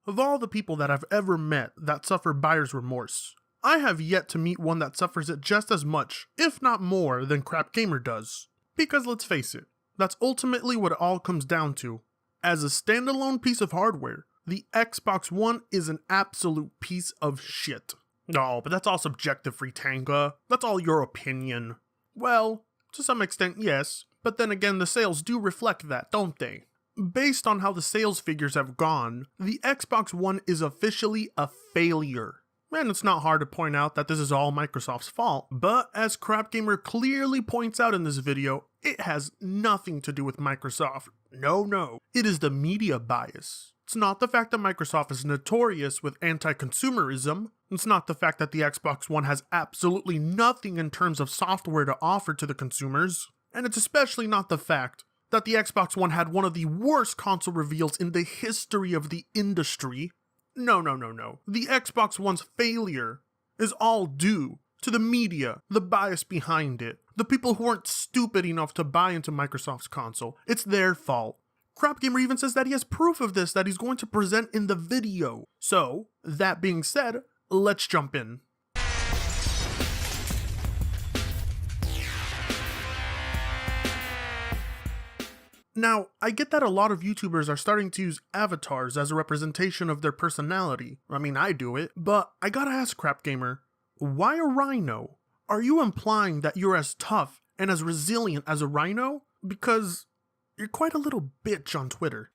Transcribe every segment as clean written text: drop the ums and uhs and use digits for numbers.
Of all the people that I've ever met that suffer buyer's remorse, I have yet to meet one that suffers it just as much, if not more, than Crap Gamer does. Because let's face it, that's ultimately what it all comes down to. As a standalone piece of hardware, the Xbox One is an absolute piece of shit. No, but that's all subjective, Fritanga. That's all your opinion. Well, to some extent, yes, but then again, the sales do reflect that, don't they? Based on how the sales figures have gone, the Xbox One is officially a failure. And it's not hard to point out that this is all Microsoft's fault, but as Crap Gamer clearly points out in this video, it has nothing to do with Microsoft. No, it is the media bias. It's not the fact that Microsoft is notorious with anti-consumerism. It's not the fact that the Xbox One has absolutely nothing in terms of software to offer to the consumers. And it's especially not the fact that the Xbox One had one of the worst console reveals in the history of the industry. No. The Xbox One's failure is all due to the media, the bias behind it, the people who weren't stupid enough to buy into Microsoft's console. It's their fault. Crap Gamer even says that he has proof of this that he's going to present in the video. So, that being said, let's jump in. Now, I get that a lot of YouTubers are starting to use avatars as a representation of their personality. I mean, I do it, but I gotta ask Crap Gamer, why a rhino? Are you implying that you're as tough and as resilient as a rhino? Because you're quite a little bitch on Twitter.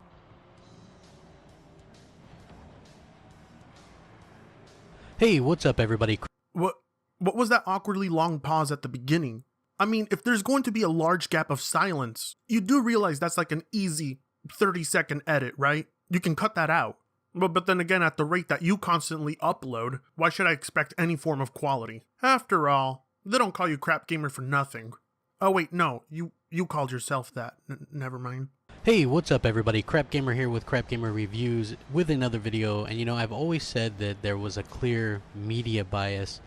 Hey, what's up everybody? What was that awkwardly long pause at the beginning? I mean, if there's going to be a large gap of silence, you do realize that's like an easy 30-second edit, right? You can cut that out. But then again, at the rate that you constantly upload, why should I expect any form of quality? After all, they don't call you Crap Gamer for nothing. Oh wait, no, you called yourself that. Never mind. Hey, what's up everybody? Crap Gamer here with Crap Gamer Reviews with another video. And you know, I've always said that there was a clear media bias.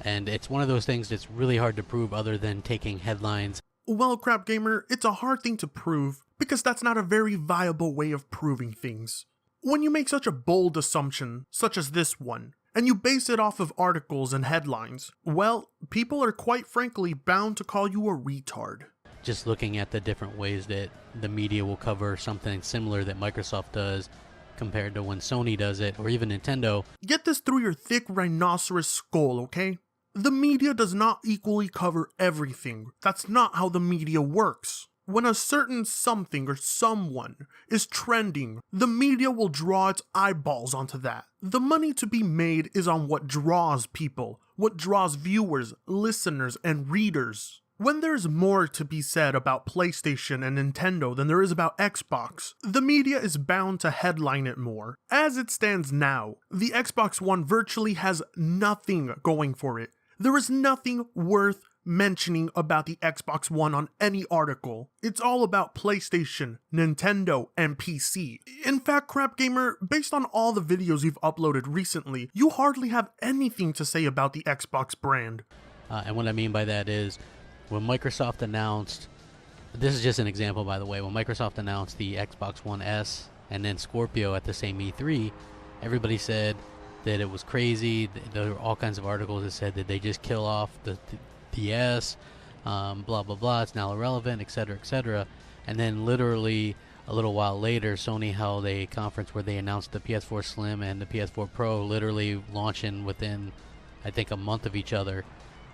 And it's one of those things that's really hard to prove other than taking headlines. Well, Crap Gamer, it's a hard thing to prove because that's not a very viable way of proving things. When you make such a bold assumption, such as this one, and you base it off of articles and headlines, well, people are quite frankly bound to call you a retard. Just looking at the different ways that the media will cover something similar that Microsoft does compared to when Sony does it, or even Nintendo. Get this through your thick rhinoceros skull, okay? The media does not equally cover everything. That's not how the media works. When a certain something or someone is trending, the media will draw its eyeballs onto that. The money to be made is on what draws people, what draws viewers, listeners, and readers. When there's more to be said about PlayStation and Nintendo than there is about Xbox, the media is bound to headline it more. As it stands now, the Xbox One virtually has nothing going for it. There is nothing worth mentioning about the Xbox One on any article. It's all about PlayStation, Nintendo, and PC. In fact, Crap Gamer, based on all the videos you've uploaded recently, you hardly have anything to say about the Xbox brand. And what I mean by that is, when Microsoft announced, this is just an example by the way, when Microsoft announced the Xbox One S and then Scorpio at the same E3, everybody said that it was crazy. There were all kinds of articles that said that they just kill off the S, blah blah blah, it's now irrelevant, etc. And then literally a little while later, Sony held a conference where they announced the PS4 Slim and the PS4 Pro literally launching within, I think, a month of each other,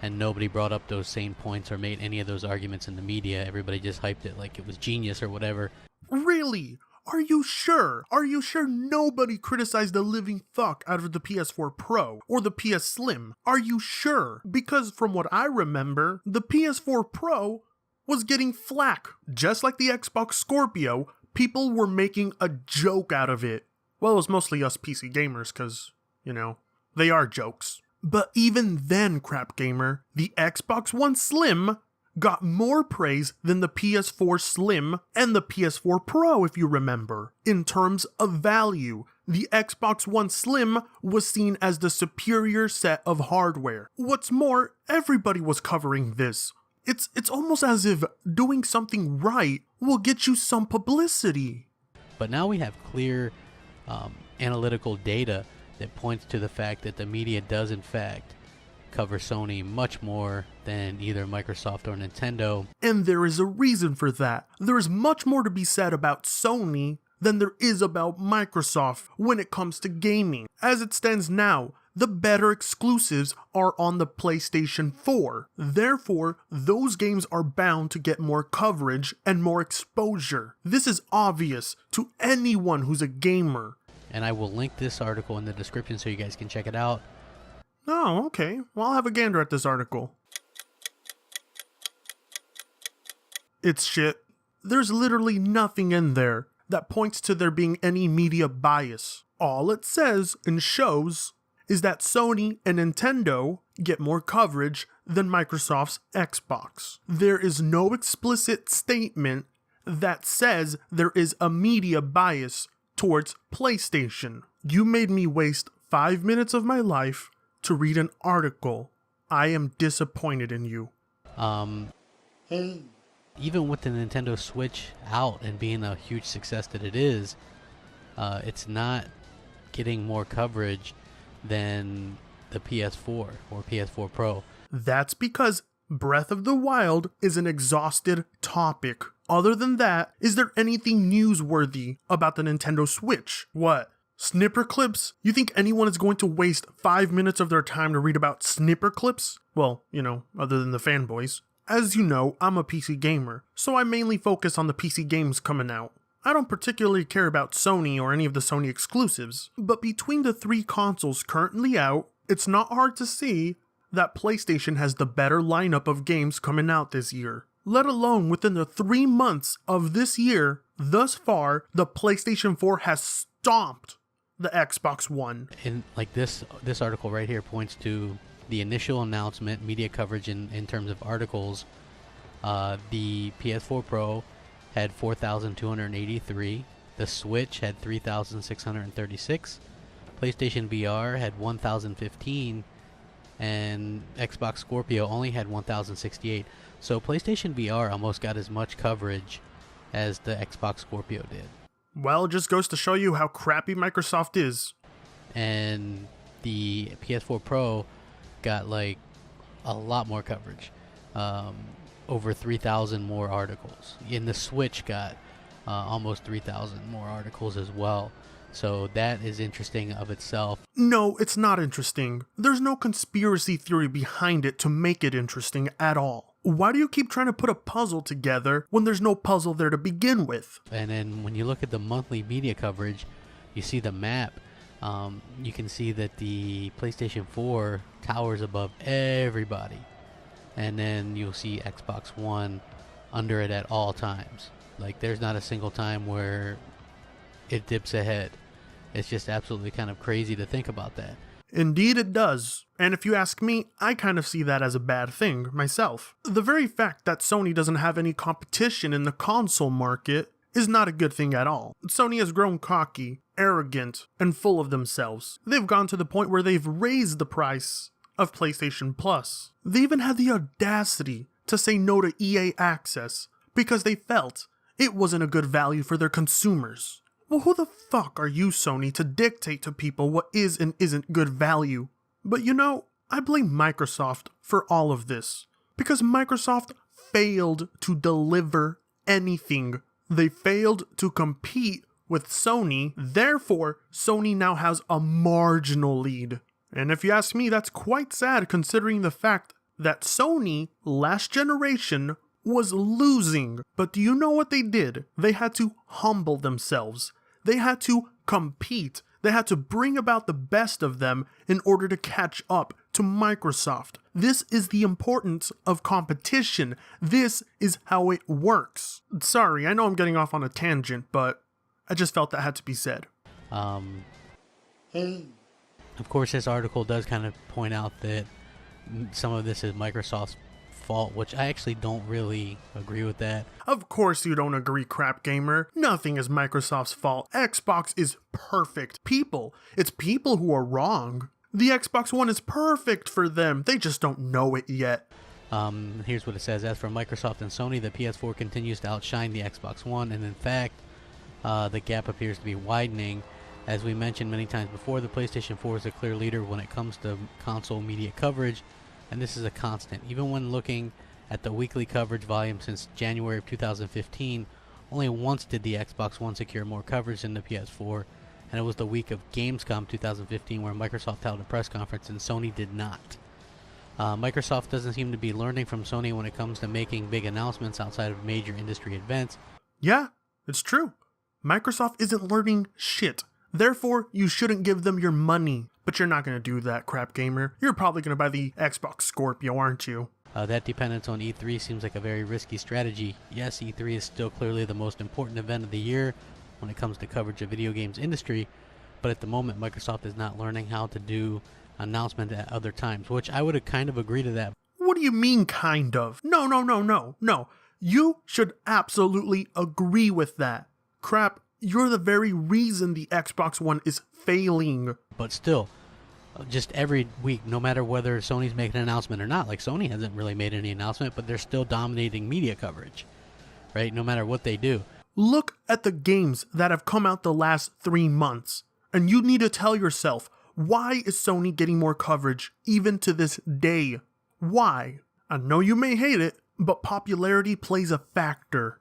and nobody brought up those same points or made any of those arguments in the media. Everybody just hyped it like it was genius or whatever. Really? Are you sure? Are you sure nobody criticized the living fuck out of the PS4 Pro or the PS Slim? Are you sure? Because from what I remember, the PS4 Pro was getting flack. Just like the Xbox Scorpio, people were making a joke out of it. Well, it was mostly us PC gamers because, you know, they are jokes. But even then, Crap Gamer, the Xbox One Slim got more praise than the PS4 Slim and the PS4 Pro, if you remember. In terms of value, the Xbox One Slim was seen as the superior set of hardware. What's more, everybody was covering this. It's almost as if doing something right will get you some publicity. But now we have clear analytical data that points to the fact that the media does in fact cover Sony much more than either Microsoft or Nintendo. And there is a reason for that. There is much more to be said about Sony than there is about Microsoft when it comes to gaming. As it stands now, the better exclusives are on the PlayStation 4. Therefore, those games are bound to get more coverage and more exposure. This is obvious to anyone who's a gamer. And I will link this article in the description so you guys can check it out. Oh, okay. Well, I'll have a gander at this article. It's shit. There's literally nothing in there that points to there being any media bias. All it says and shows is that Sony and Nintendo get more coverage than Microsoft's Xbox. There is no explicit statement that says there is a media bias towards PlayStation. You made me waste 5 minutes of my life to read an article. I am disappointed in you. Even with the Nintendo Switch out and being a huge success that it is, it's not getting more coverage than the PS4 or PS4 Pro. That's because Breath of the Wild is an exhausted topic. Other than that, is there anything newsworthy about the Nintendo Switch? What? Snipper clips? You think anyone is going to waste 5 minutes of their time to read about snipper clips? Well, other than the fanboys. As you know, I'm a PC gamer, so I mainly focus on the PC games coming out. I don't particularly care about Sony or any of the Sony exclusives, but between the 3 consoles currently out, it's not hard to see that PlayStation has the better lineup of games coming out this year. Let alone within the 3 months of this year, thus far, the PlayStation 4 has stomped the Xbox One. And like this article right here points to the initial announcement, media coverage in terms of articles. The PS4 Pro had 4,283. The Switch had 3,636. PlayStation VR had 1,015. And Xbox Scorpio only had 1,068. So PlayStation VR almost got as much coverage as the Xbox Scorpio did. Well, it just goes to show you how crappy Microsoft is. And the PS4 Pro got like a lot more coverage. Over 3,000 more articles. And the Switch got almost 3,000 more articles as well. So that is interesting of itself. No, it's not interesting. There's no conspiracy theory behind it to make it interesting at all. Why do you keep trying to put a puzzle together when there's no puzzle there to begin with? And then when you look at the monthly media coverage, you see the map. You can see that the PlayStation 4 towers above everybody. And then you'll see Xbox One under it at all times. Like, there's not a single time where it dips ahead. It's just absolutely kind of crazy to think about that. Indeed it does. And if you ask me, I kind of see that as a bad thing myself. The very fact that Sony doesn't have any competition in the console market is not a good thing at all. Sony has grown cocky, arrogant, and full of themselves. They've gone to the point where they've raised the price of PlayStation Plus. They even had the audacity to say no to EA Access because they felt it wasn't a good value for their consumers. Well, who the fuck are you, Sony, to dictate to people what is and isn't good value? But I blame Microsoft for all of this, because Microsoft failed to deliver anything. They failed to compete with Sony, therefore Sony now has a marginal lead. And if you ask me, that's quite sad considering the fact that Sony, last generation, was losing. But do you know what they did? They had to humble themselves. They had to compete. They had to bring about the best of them in order to catch up to Microsoft. This is the importance of competition. This is how it works. Sorry, I know I'm getting off on a tangent, but I just felt that had to be said. Of course, this article does kind of point out that some of this is Microsoft's fault, which I actually don't really agree with that. Of course you don't agree, crap gamer. Nothing is Microsoft's fault. Xbox is perfect. It's people who are wrong. The Xbox One is perfect for them. They just don't know it yet. Here's what it says. As for Microsoft and Sony, the PS4 continues to outshine the Xbox One, and in fact, the gap appears to be widening. As we mentioned many times before, the PlayStation 4 is a clear leader when it comes to console media coverage, and this is a constant. Even when looking at the weekly coverage volume since January of 2015, only once did the Xbox One secure more coverage than the PS4, and it was the week of Gamescom 2015 where Microsoft held a press conference and Sony did not. Microsoft doesn't seem to be learning from Sony when it comes to making big announcements outside of major industry events. Yeah, it's true. Microsoft isn't learning shit. Therefore, you shouldn't give them your money. But you're not going to do that, crap gamer. You're probably going to buy the Xbox Scorpio, aren't you? That dependence on E3 seems like a very risky strategy. Yes, E3 is still clearly the most important event of the year when it comes to coverage of video games industry, but at the moment Microsoft is not learning how to do announcement at other times, which I would kind of agree to that. What do you mean, kind of? No. You should absolutely agree with that. Crap, you're the very reason the Xbox One is failing. But still, just every week, no matter whether Sony's making an announcement or not, like Sony hasn't really made any announcement, but they're still dominating media coverage, right? No matter what they do. Look at the games that have come out the last 3 months, and you need to tell yourself, why is Sony getting more coverage even to this day? Why? I know you may hate it, but popularity plays a factor.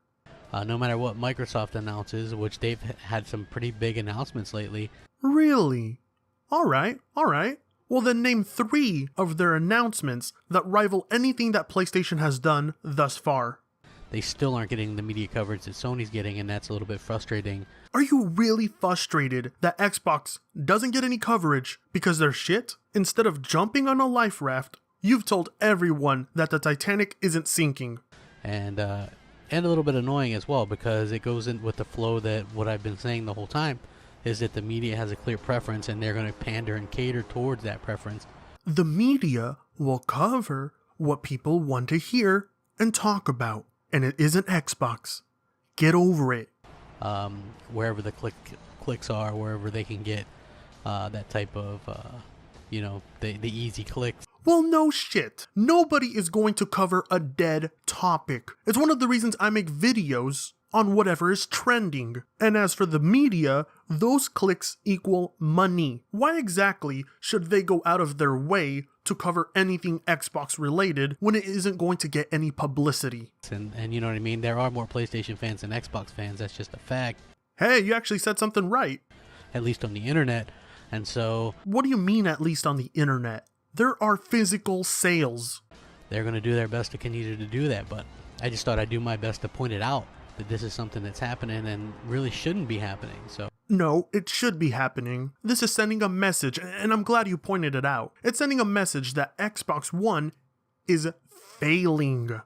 No matter what Microsoft announces, which they've had some pretty big announcements lately. Really? Alright. Well then name 3 of their announcements that rival anything that PlayStation has done thus far. They still aren't getting the media coverage that Sony's getting, and that's a little bit frustrating. Are you really frustrated that Xbox doesn't get any coverage because they're shit? Instead of jumping on a life raft, you've told everyone that the Titanic isn't sinking. And a little bit annoying as well, because it goes in with the flow that what I've been saying the whole time is that the media has a clear preference and they're going to pander and cater towards that preference. The media will cover what people want to hear and talk about, and it isn't Xbox. Get over it. Wherever the clicks are, wherever they can get that type of, the easy clicks. Well, no shit. Nobody is going to cover a dead topic. It's one of the reasons I make videos on whatever is trending. And as for the media, those clicks equal money. Why exactly should they go out of their way to cover anything Xbox related when it isn't going to get any publicity? And you know what I mean? There are more PlayStation fans than Xbox fans. That's just a fact. Hey, you actually said something right. At least on the internet. And so... What do you mean at least on the internet? There are physical sales. They're going to do their best to continue to do that, but I just thought I'd do my best to point it out that this is something that's happening and really shouldn't be happening. So no, it should be happening. This is sending a message, and I'm glad you pointed it out. It's sending a message that Xbox One is failing.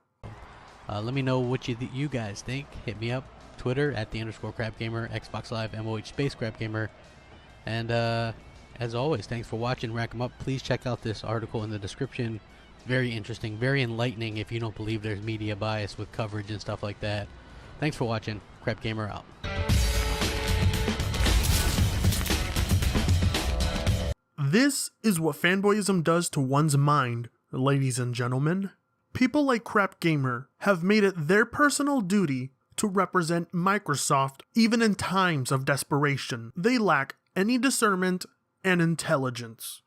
Let me know what you guys think. Hit me up. Twitter @_CrapGamer, Xbox Live, MOH_CrapGamer. And as always, thanks for watching. Rack 'em up. Please check out this article in the description. Very interesting, very enlightening if you don't believe there's media bias with coverage and stuff like that. Thanks for watching. Crap Gamer out. This is what fanboyism does to one's mind, ladies and gentlemen. People like Crap Gamer have made it their personal duty to represent Microsoft even in times of desperation. They lack any discernment and intelligence.